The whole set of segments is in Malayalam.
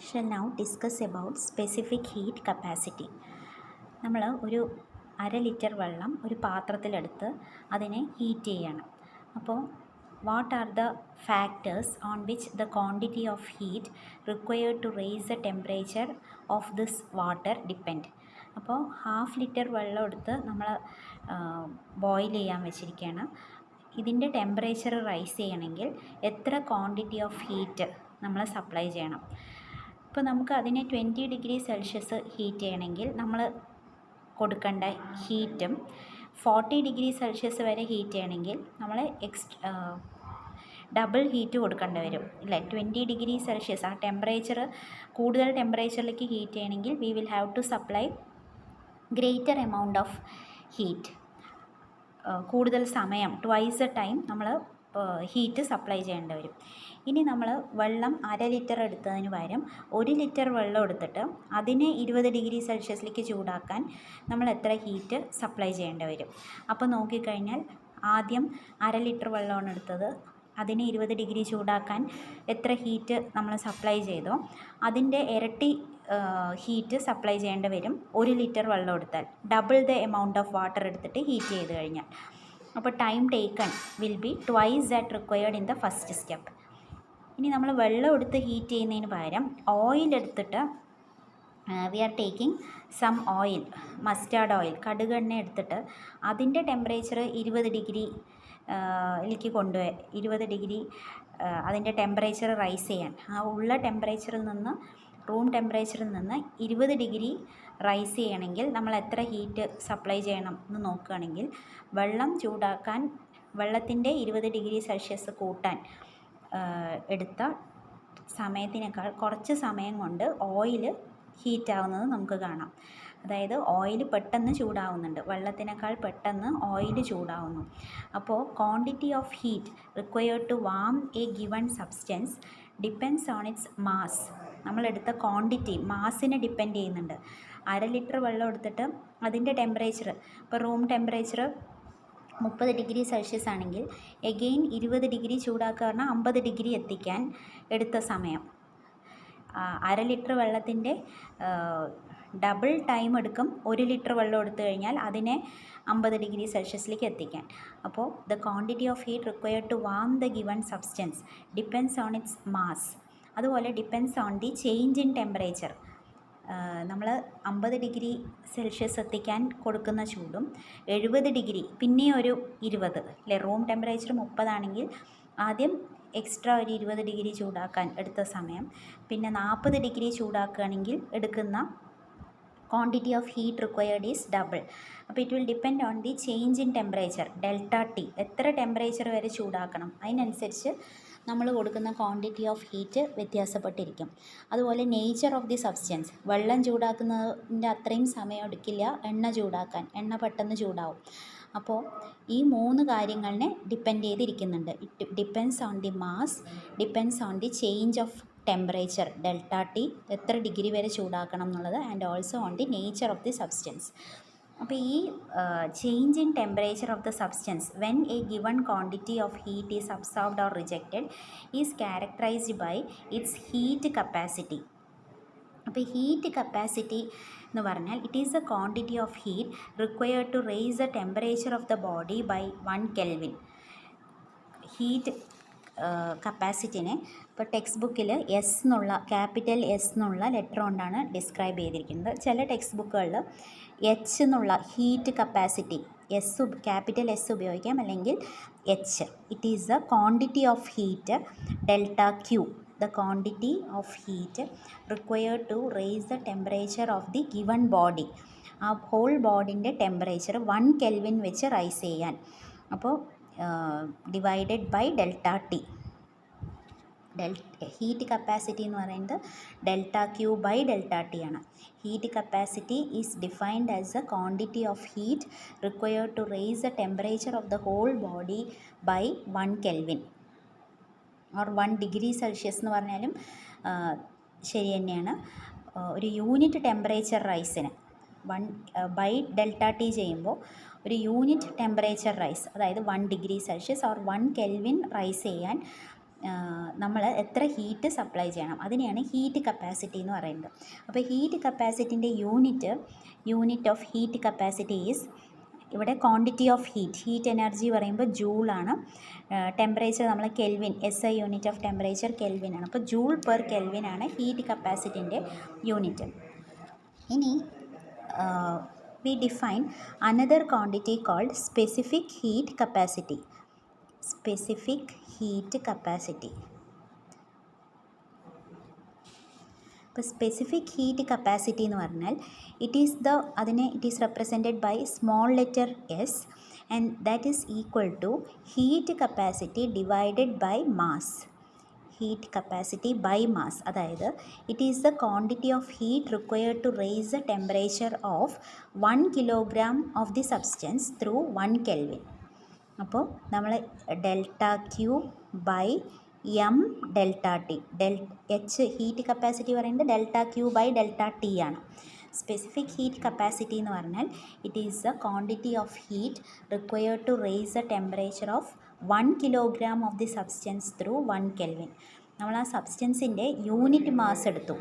shall now discuss about specific heat capacity. നമ്മൾ ഒരു 1/2 ലിറ്റർ വെള്ളം ഒരു പാത്രത്തിലെടുത്ത് അതിനെ ഹീറ്റ് ചെയ്യണം. അപ്പോൾ what are the factors on which the quantity of heat required to raise the temperature of this water depend. അപ്പോൾ 1/2 ലിറ്റർ വെള്ളം എടുത്ത് നമ്മൾ ബോയിൽ ചെയ്യാൻ വെച്ചിരിക്കുകയാണ്. ഇതിൻ്റെ ടെമ്പറേച്ചർ റൈസ് ചെയ്യണമെങ്കിൽ എത്ര ക്വാണ്ടിറ്റി ഓഫ് ഹീറ്റ് നമ്മൾ സപ്ലൈ ചെയ്യണം. ഇപ്പോൾ നമുക്ക് അതിനെ 20 ഡിഗ്രി സെൽഷ്യസ് ഹീറ്റ് ചെയ്യണമെങ്കിൽ നമ്മൾ കൊടുക്കേണ്ട ഹീറ്റും 40 ഡിഗ്രി സെൽഷ്യസ് വരെ ഹീറ്റ് ചെയ്യണമെങ്കിൽ നമ്മൾ ഡബിൾ ഹീറ്റ് കൊടുക്കേണ്ടി വരും ഇല്ലേ. 20 ഡിഗ്രി സെൽഷ്യസ് ആ ടെമ്പറേച്ചർ കൂടുതൽ ടെമ്പറേച്ചറിലേക്ക് ഹീറ്റ് ചെയ്യണമെങ്കിൽ we will have to supply greater amount of heat. കൂടുതൽ സമയം ട്വൈസ് എ ടൈം നമ്മൾ ഹീറ്റ് സപ്ലൈ ചെയ്യേണ്ടി വരും. ഇനി നമ്മൾ വെള്ളം 1/2 ലിറ്റർ എടുത്തതിന് പകരം 1 ലിറ്റർ വെള്ളം എടുത്തിട്ട് അതിനെ 20 ഡിഗ്രി സെൽഷ്യസിലേക്ക് ചൂടാക്കാൻ നമ്മൾ എത്ര ഹീറ്റ് സപ്ലൈ ചെയ്യേണ്ടി വരും. അപ്പോൾ നോക്കിക്കഴിഞ്ഞാൽ ആദ്യം 1/2 ലിറ്റർ വെള്ളമാണ് എടുത്തത്, അതിനെ 20 ഡിഗ്രി ചൂടാക്കാൻ എത്ര ഹീറ്റ് നമ്മൾ സപ്ലൈ ചെയ്തോ അതിൻ്റെ ഇരട്ടി ഹീറ്റ് സപ്ലൈ ചെയ്യേണ്ടി വരും 1 ലിറ്റർ വെള്ളം എടുത്താൽ. Double the amount of water എടുത്തിട്ട് ഹീറ്റ് ചെയ്ത് കഴിഞ്ഞാൽ. അപ്പോൾ time taken will be twice that required in the first step. ഇനി നമ്മൾ വെള്ളം എടുത്ത് ഹീറ്റ് ചെയ്യുന്നതിന് പകരം ഓയിൽ എടുത്തിട്ട് we are taking some oil, mustard oil, കടുകെണ്ണ എടുത്തിട്ട് അതിൻ്റെ ടെമ്പറേച്ചർ 20 ഡിഗ്രിയിലേക്ക് കൊണ്ടുപോയി 20 ഡിഗ്രി അതിൻ്റെ ടെമ്പറേച്ചർ റൈസ് ചെയ്യാൻ, ആ ഉള്ള ടെമ്പറേച്ചറിൽ നിന്ന് റൂം ടെമ്പറേച്ചറിൽ നിന്ന് 20 ഡിഗ്രി റൈസ് ചെയ്യണമെങ്കിൽ നമ്മൾ എത്ര ഹീറ്റ് സപ്ലൈ ചെയ്യണം എന്ന് നോക്കുകയാണെങ്കിൽ വെള്ളം ചൂടാക്കാൻ വെള്ളത്തിൻ്റെ 20 ഡിഗ്രി സെൽഷ്യസ് കൂട്ടാൻ എടുത്ത സമയത്തിനേക്കാൾ കുറച്ച് സമയം കൊണ്ട് ഓയിൽ ഹീറ്റ് ആവുന്നത് നമുക്ക് കാണാം. അതായത് ഓയിൽ പെട്ടെന്ന് ചൂടാവുന്നുണ്ട്, വെള്ളത്തിനേക്കാൾ പെട്ടെന്ന് ഓയിൽ ചൂടാവുന്നു. അപ്പോൾ quantity of heat required to warm a given substance depends on its mass. നമ്മളെടുത്ത ക്വാണ്ടിറ്റി മാസിനെ ഡിപ്പെൻഡ് ചെയ്യുന്നുണ്ട്. 1/2 ലിറ്റർ വെള്ളം എടുത്തിട്ട് അതിൻ്റെ ടെമ്പറേച്ചർ, ഇപ്പോൾ റൂം ടെമ്പറേച്ചർ 30 ഡിഗ്രി സെൽഷ്യസ് ആണെങ്കിൽ എഗെയിൻ 20 ഡിഗ്രി ചൂടാക്കുക പറഞ്ഞാൽ 50 ഡിഗ്രി എത്തിക്കാൻ എടുത്ത സമയം 1/2 ലിറ്റർ വെള്ളത്തിൻ്റെ ഡബിൾ ടൈം എടുക്കും 1 ലിറ്റർ വെള്ളം എടുത്തു കഴിഞ്ഞാൽ അതിനെ 50 ഡിഗ്രി സെൽഷ്യസിലേക്ക് എത്തിക്കാൻ. അപ്പോൾ the quantity of heat required to warm the given substance depends on its mass. അതുപോലെ depends on the change in temperature. നമ്മൾ 50 ഡിഗ്രി സെൽഷ്യസ് എത്തിക്കാൻ കൊടുക്കുന്ന ചൂടും 70 ഡിഗ്രി പിന്നെ ഒരു 20 അല്ലേ. റൂം ടെമ്പറേച്ചർ 30 ആണെങ്കിൽ ആദ്യം എക്സ്ട്രാ ഒരു 20 ഡിഗ്രി ചൂടാക്കാൻ എടുത്ത സമയം, പിന്നെ 40 ഡിഗ്രി ചൂടാക്കുകയാണെങ്കിൽ എടുക്കുന്ന quantity of heat required is double. അപ്പോൾ it will depend on the change in temperature delta T. എത്ര ടെമ്പറേച്ചർ വരെ ചൂടാക്കണം അതിനനുസരിച്ച് നമ്മൾ കൊടുക്കുന്ന ക്വാണ്ടിറ്റി ഓഫ് ഹീറ്റ് വ്യത്യാസപ്പെട്ടിരിക്കും. അതുപോലെ നേച്ചർ ഓഫ് ദി സബ്സ്റ്റൻസ്, വെള്ളം ചൂടാക്കുന്നതിൻ്റെ അത്രയും സമയം എടുക്കില്ല എണ്ണ ചൂടാക്കാൻ, എണ്ണ പെട്ടെന്ന് ചൂടാവും. അപ്പോൾ ഈ 3 കാര്യങ്ങളിനെ ഡിപ്പെൻഡ് ചെയ്തിരിക്കുന്നുണ്ട്. It depends on the mass, depends on the change of temperature delta T, എത്ര ഡിഗ്രി വരെ ചൂടാക്കണം എന്നുള്ളത്, and also on the nature of the substance. അപ്പോൾ ഈ change in temperature of the substance when a given quantity of heat is absorbed or rejected is characterised by its heat capacity. അപ്പോൾ ഹീറ്റ് കപ്പാസിറ്റി എന്ന് പറഞ്ഞാൽ it is a quantity of heat required to raise the temperature of the body by 1 kelvin. Heat കപ്പാസിറ്റിനെ ഇപ്പോൾ ടെക്സ്റ്റ് ബുക്കിൽ എസ് എന്നുള്ള ക്യാപിറ്റൽ എസ് എന്നുള്ള ലെറ്റർ കൊണ്ടാണ് ഡിസ്ക്രൈബ് ചെയ്തിരിക്കുന്നത്. ചില ടെക്സ്റ്റ് ബുക്കുകളിൽ എച്ച് എന്നുള്ള ഹീറ്റ് കപ്പാസിറ്റി, ക്യാപിറ്റൽ എസ് ഉപയോഗിക്കാം, അല്ലെങ്കിൽ H. It is the quantity of heat delta Q, the quantity of heat required to raise the temperature of the given body. ആ ഹോൾ ബോഡിൻ്റെ ടെമ്പറേച്ചർ 1 കെൽവിൻ വെച്ച് റൈസ് ചെയ്യാൻ. അപ്പോൾ divided by delta T. Heat capacity എന്ന് പറയുന്നത് delta Q by delta T ആണ്. Heat capacity is defined as a quantity of heat required to raise the temperature of the whole body by 1 kelvin or 1 degree Celsius എന്ന് പറഞ്ഞാലും ശരി തന്നെയാണ്. ഒരു യൂണിറ്റ് ടെമ്പറേച്ചർ റൈസിന് 1 ബൈ ഡെൽറ്റ ടി ചെയ്യുമ്പോൾ ഒരു യൂണിറ്റ് ടെമ്പറേച്ചർ റൈസ്, അതായത് 1 degree Celsius or 1 kelvin rise ചെയ്യാൻ നമ്മൾ എത്ര ഹീറ്റ് സപ്ലൈ ചെയ്യണം, അതിനെയാണ് ഹീറ്റ് കപ്പാസിറ്റി എന്ന് പറയുന്നത്. അപ്പോൾ ഹീറ്റ് കപ്പാസിറ്റിൻ്റെ unit of heat capacity is, ഇവിടെ ക്വാണ്ടിറ്റി ഓഫ് ഹീറ്റ് എനർജി പറയുമ്പോൾ ജൂളാണ്, ടെമ്പറേച്ചർ നമ്മൾ kelvin, SI unit of temperature കെൽവിനാണ്. അപ്പോൾ ജൂൾ പെർ കെൽവിനാണ് ഹീറ്റ് കപ്പാസിറ്റിൻ്റെ യൂണിറ്റ്. ഇനി we define another quantity called specific heat capacity. Specific heat capacity. ഇപ്പോൾ സ്പെസിഫിക് ഹീറ്റ് കപ്പാസിറ്റി എന്ന് പറഞ്ഞാൽ it is represented by small letter S and that is equal to heat capacity divided by mass. Heat capacity by mass, അതായത് it is the quantity of heat required to raise the temperature of 1 kilogram of the substance through 1 kelvin. അപ്പോൾ നമ്മൾ delta Q by M delta T, H heat capacity പറയുന്നത് delta Q by delta T ആണ്. സ്പെസിഫിക് ഹീറ്റ് കപ്പാസിറ്റി എന്ന് പറഞ്ഞാൽ it is the quantity of heat required to raise the temperature of 1 kilogram of the substance through 1 kelvin. നമ്മൾ ആ സബ്സ്റ്റൻസിൻ്റെ യൂണിറ്റ് മാസ് എടുത്തു.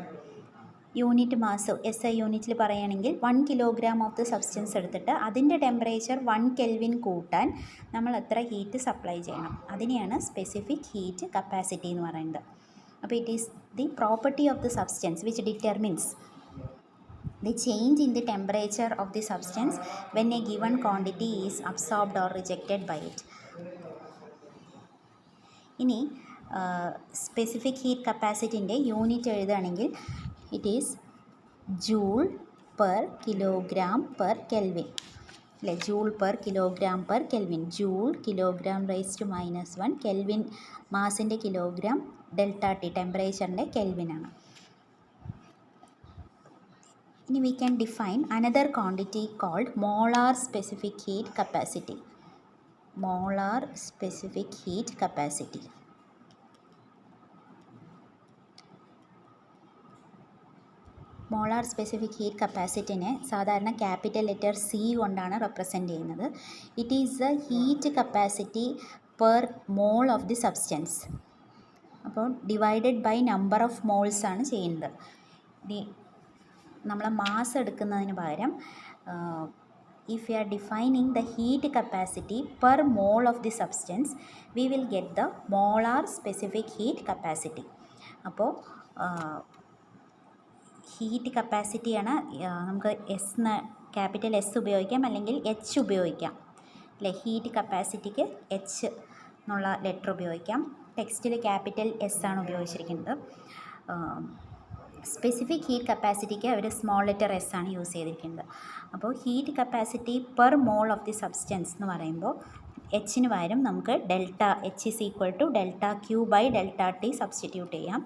യൂണിറ്റ് മാസ് SI യൂണിറ്റിൽ പറയുകയാണെങ്കിൽ 1 കിലോഗ്രാം ഓഫ് ദി സബ്സ്റ്റൻസ് എടുത്തിട്ട് അതിൻ്റെ ടെമ്പറേച്ചർ 1 കെൽവിൻ കൂട്ടാൻ നമ്മൾ എത്ര ഹീറ്റ് സപ്ലൈ ചെയ്യണം, അതിനെയാണ് സ്പെസിഫിക് ഹീറ്റ് കപ്പാസിറ്റി എന്ന് പറയുന്നത്. അപ്പോൾ it is the property of the substance which determines the change in the temperature of the substance when a given quantity is absorbed or rejected by it. ഇനി സ്പെസിഫിക് ഹീറ്റ് കപ്പാസിറ്റിൻ്റെ യൂണിറ്റ് എഴുതുകയാണെങ്കിൽ it is joule per kilogram per kelvin അല്ലേ, joule per kilogram per kelvin. Joule kilogram raise to -1, kelvin മാസിൻ്റെ കിലോഗ്രാം, ഡെൽറ്റ ടി ടെമ്പറേച്ചറിൻ്റെ കെൽവിനാണ്. ഇനി we can define another quantity called molar specific heat capacity. Molar specific heat capacity. Molar specific heat കപ്പാസിറ്റിനെ സാധാരണ ക്യാപിറ്റൽ ലെറ്റർ C കൊണ്ടാണ് റെപ്രസെൻ്റ് ചെയ്യുന്നത്. It is the heat capacity per mole of the substance. അപ്പോൾ divided by number of moles ആണ് ചെയ്യുന്നത്. നമ്മൾ മാസ് എടുക്കുന്നതിന് പകരം if we are defining the heat capacity per mole of the substance, we will get the molar specific heat capacity. അപ്പോൾ ഹീറ്റ് കപ്പാസിറ്റിയാണ് നമുക്ക് ക്യാപിറ്റൽ S ഉപയോഗിക്കാം, അല്ലെങ്കിൽ H ഉപയോഗിക്കാം അല്ലേ. ഹീറ്റ് കപ്പാസിറ്റിക്ക് H എന്നുള്ള ലെറ്റർ ഉപയോഗിക്കാം. ടെക്സ്റ്റിൽ ക്യാപിറ്റൽ S ആണ് ഉപയോഗിച്ചിരിക്കുന്നത്. സ്പെസിഫിക് ഹീറ്റ് കപ്പാസിറ്റിക്ക് അവർ സ്മോൾ ലെറ്റർ S ആണ് യൂസ് ചെയ്തിരിക്കുന്നത്. അപ്പോൾ heat capacity per mole of the substance എന്ന് പറയുമ്പോൾ Hന് പകരം നമുക്ക് delta H is equal to delta Q by delta T substitute ചെയ്യാം.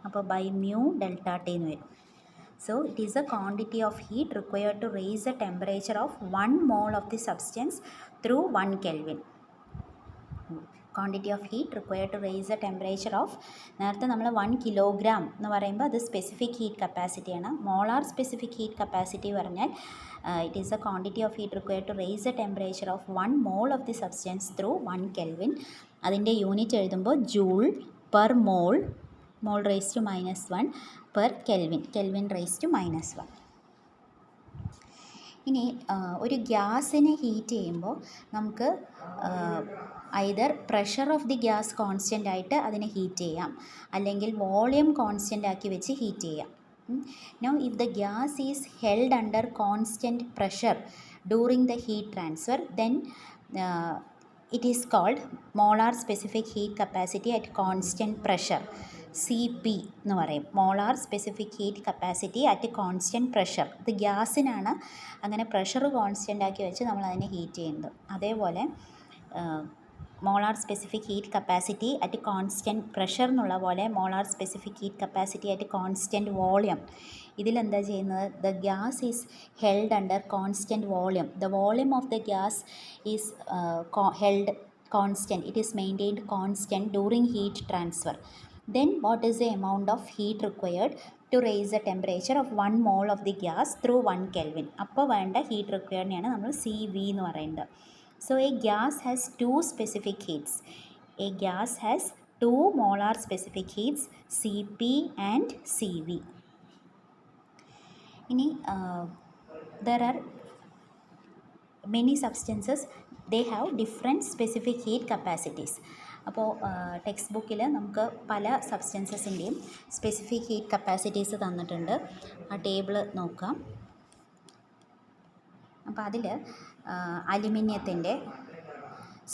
അപ്പോൾ ബൈ മ്യൂ ഡെൽറ്റ ടി എന്ന് വരും. So it is a quantity of heat required to raise the temperature of 1 mole of the substance through 1 kelvin. Quantity of heat required to raise the temperature of, നേരത്തെ നമ്മൾ 1 കിലോഗ്രാം എന്ന് പറയുമ്പോൾ അത് സ്പെസിഫിക് ഹീറ്റ് കപ്പാസിറ്റിയാണ്. മോളാർ സ്പെസിഫിക് ഹീറ്റ് കപ്പാസിറ്റി പറഞ്ഞാൽ it is a quantity of heat required to raise the temperature of 1 mole of the substance through 1 kelvin. അതിൻ്റെ യൂണിറ്റ് എഴുതുമ്പോൾ joule per mole, mole raise to -1 per kelvin, kelvin raise to -1. ഇനി ഒരു ഗ്യാസിനെ ഹീറ്റ് ചെയ്യുമ്പോൾ നമുക്ക് either pressure of the gas constant ആയിട്ട് അതിനെ ഹീറ്റ് ചെയ്യാം, അല്ലെങ്കിൽ വോളിയം കോൺസ്റ്റൻ്റ് ആക്കി വെച്ച് ഹീറ്റ് ചെയ്യാം. Now if the gas is held under constant pressure during the heat transfer, then it is called molar specific heat capacity at constant pressure, CP എന്ന് പറയും. Molar specific heat capacity at constant pressure. ഇത് ഗ്യാസിനാണ് അങ്ങനെ പ്രഷർ കോൺസ്റ്റൻ്റ് ആക്കി വെച്ച് നമ്മൾ അതിനെ ഹീറ്റ് ചെയ്യുന്നത്. അതേപോലെ molar specific heat capacity at constant pressure എന്നുള്ള പോലെ molar specific heat capacity at constant volume. ഇതിലെന്താ ചെയ്യുന്നത്? The gas is held under constant volume. The volume of the gas is held constant, it is maintained constant during heat transfer. Then what is the amount of heat required to raise the temperature of 1 mole of the gas through 1 Kelvin? അപ്പോൾ വേണ്ട ഹീറ്റ് റിക്വയർഡിനെയാണ് നമ്മൾ CV എന്ന് പറയുന്നത്. So a gas has two specific heats. A gas has 2 molar specific heats Cp and Cv. There are many substances, they have different specific heat capacities. അപ്പോൾ ടെക്സ്റ്റ് ബുക്കിൽ നമുക്ക് പല സബ്സ്റ്റൻസസിൻ്റെയും സ്പെസിഫിക് ഹീറ്റ് കപ്പാസിറ്റീസ് തന്നിട്ടുണ്ട്. ആ ടേബിൾ നോക്കാം. അപ്പോൾ അതിൽ അലുമിനിയത്തിൻ്റെ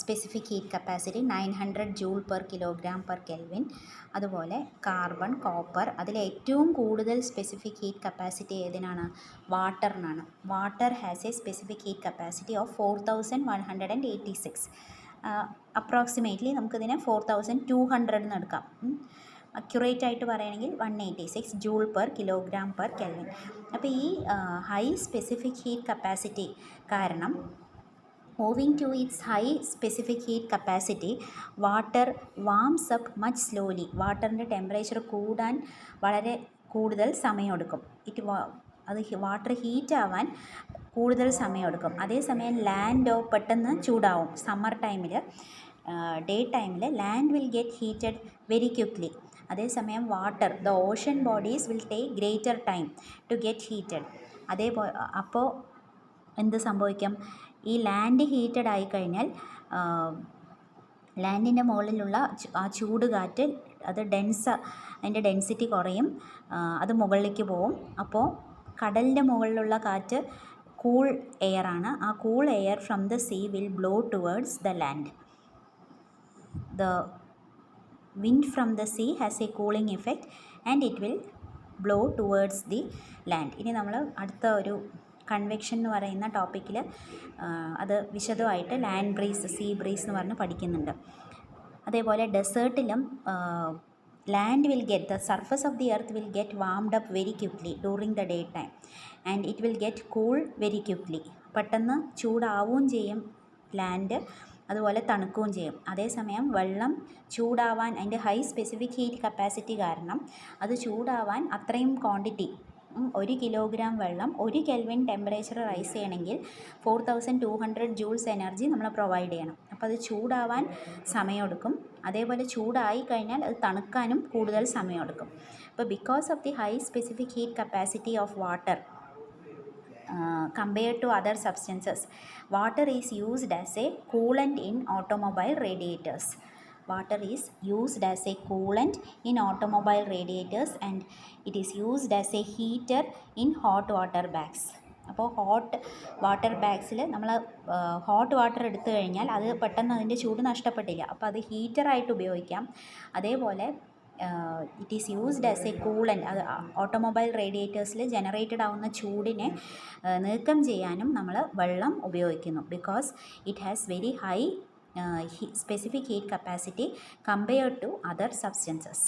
specific heat capacity 900 joule per kilogram per kelvin. അതുപോലെ കാർബൺ, കോപ്പർ, അതിൽ ഏറ്റവും കൂടുതൽ സ്പെസിഫിക് ഹീറ്റ് കപ്പാസിറ്റി ഏതിനാണ്? വാട്ടറിനാണ്. Water has a specific heat capacity of 4186. Approximately നമുക്കിതിനെ 4200 എന്ന് എടുക്കാം. അക്യുറേറ്റ് ആയിട്ട് പറയുകയാണെങ്കിൽ 186 joule per kilogram per kelvin. അപ്പോൾ ഈ ഹൈ സ്പെസിഫിക് ഹീറ്റ് കപ്പാസിറ്റി കാരണം, owing to its high specific heat capacity, water warms up much slowly. വാട്ടറിൻ്റെ ടെമ്പറേച്ചർ കൂടാൻ വളരെ കൂടുതൽ സമയമെടുക്കും. വാട്ടർ ഹീറ്റ് ആവാൻ കൂടുതൽ സമയമെടുക്കും. അതേസമയം ലാൻഡോ പെട്ടെന്ന് ചൂടാവും. സമ്മർ ടൈമിൽ, ഡേ ടൈമിൽ land will get heated very quickly. അതേസമയം water, the ocean bodies will take greater time to get heated. അപ്പോൾ എന്ത് സംഭവിക്കും? ഈ ലാൻഡ് ഹീറ്റഡ് ആയിക്കഴിഞ്ഞാൽ ലാൻഡിൻ്റെ മുകളിലുള്ള ആ ചൂട് കാറ്റ്, അത് അതിൻ്റെ ഡെൻസിറ്റി കുറയും, അത് മുകളിലേക്ക് പോവും. അപ്പോൾ കടലിൻ്റെ മുകളിലുള്ള കാറ്റ് കൂൾ എയർ ആണ്. ആ cool air from the sea will blow towards the land. The wind from the sea has a cooling effect and it will blow towards the land. ഇനി നമ്മൾ അടുത്ത ഒരു കൺവെക്ഷൻ എന്ന് പറയുന്ന ടോപ്പിക്കിൽ അത് വിശദമായിട്ട് ലാൻഡ് ബ്രീസ്, സീ ബ്രീസ് എന്ന് പറഞ്ഞ് പഠിക്കുന്നുണ്ട്. അതേപോലെ ഡെസേർട്ടിലും land will get, the surface of the earth will get warmed up very quickly during the daytime and it will get cool very quickly. പെട്ടെന്ന് ചൂടാവുകയും ചെയ്യും ലാൻഡ്, അതുപോലെ തണുക്കുകയും ചെയ്യും. അതേസമയം വെള്ളം ചൂടാവാൻ, അതിൻ്റെ ഹൈ സ്പെസിഫിക് ഹീറ്റ് കപ്പാസിറ്റി കാരണം അത് ചൂടാവാൻ അത്രയും ക്വാണ്ടിറ്റി, 1 കിലോഗ്രാം വെള്ളം 1 കെൽവിൻ ടെമ്പറേച്ചർ റൈസ് ചെയ്യണമെങ്കിൽ 4200 ജൂൾസ് എനർജി നമ്മൾ പ്രൊവൈഡ് ചെയ്യണം. അപ്പോൾ അത് ചൂടാവാൻ സമയമെടുക്കും. അതേപോലെ ചൂടായി കഴിഞ്ഞാൽ അത് തണുക്കാനും കൂടുതൽ സമയമെടുക്കും. അപ്പോൾ because of the high specific heat capacity of water compared to other substances, water is used as a coolant in automobile radiators. Water is used as a coolant in automobile radiators and it is used as a heater in hot water bags. അപ്പോൾ ഹോട്ട് വാട്ടർ ബാഗ്സിൽ നമ്മൾ ഹോട്ട് വാട്ടർ എടുത്തു കഴിഞ്ഞാൽ അത് പെട്ടെന്ന് അതിൻ്റെ ചൂട് നഷ്ടപ്പെട്ടില്ല, അപ്പോൾ അത് ഹീറ്ററായിട്ട് ഉപയോഗിക്കാം. അതേപോലെ it is used as a coolant, അത് ഓട്ടോമൊബൈൽ റേഡിയേറ്റേഴ്സിൽ ജനറേറ്റഡ് ആവുന്ന ചൂടിനെ നീക്കം ചെയ്യാനും നമ്മൾ വെള്ളം ഉപയോഗിക്കുന്നു. Because it has very high specific heat capacity compared to other substances.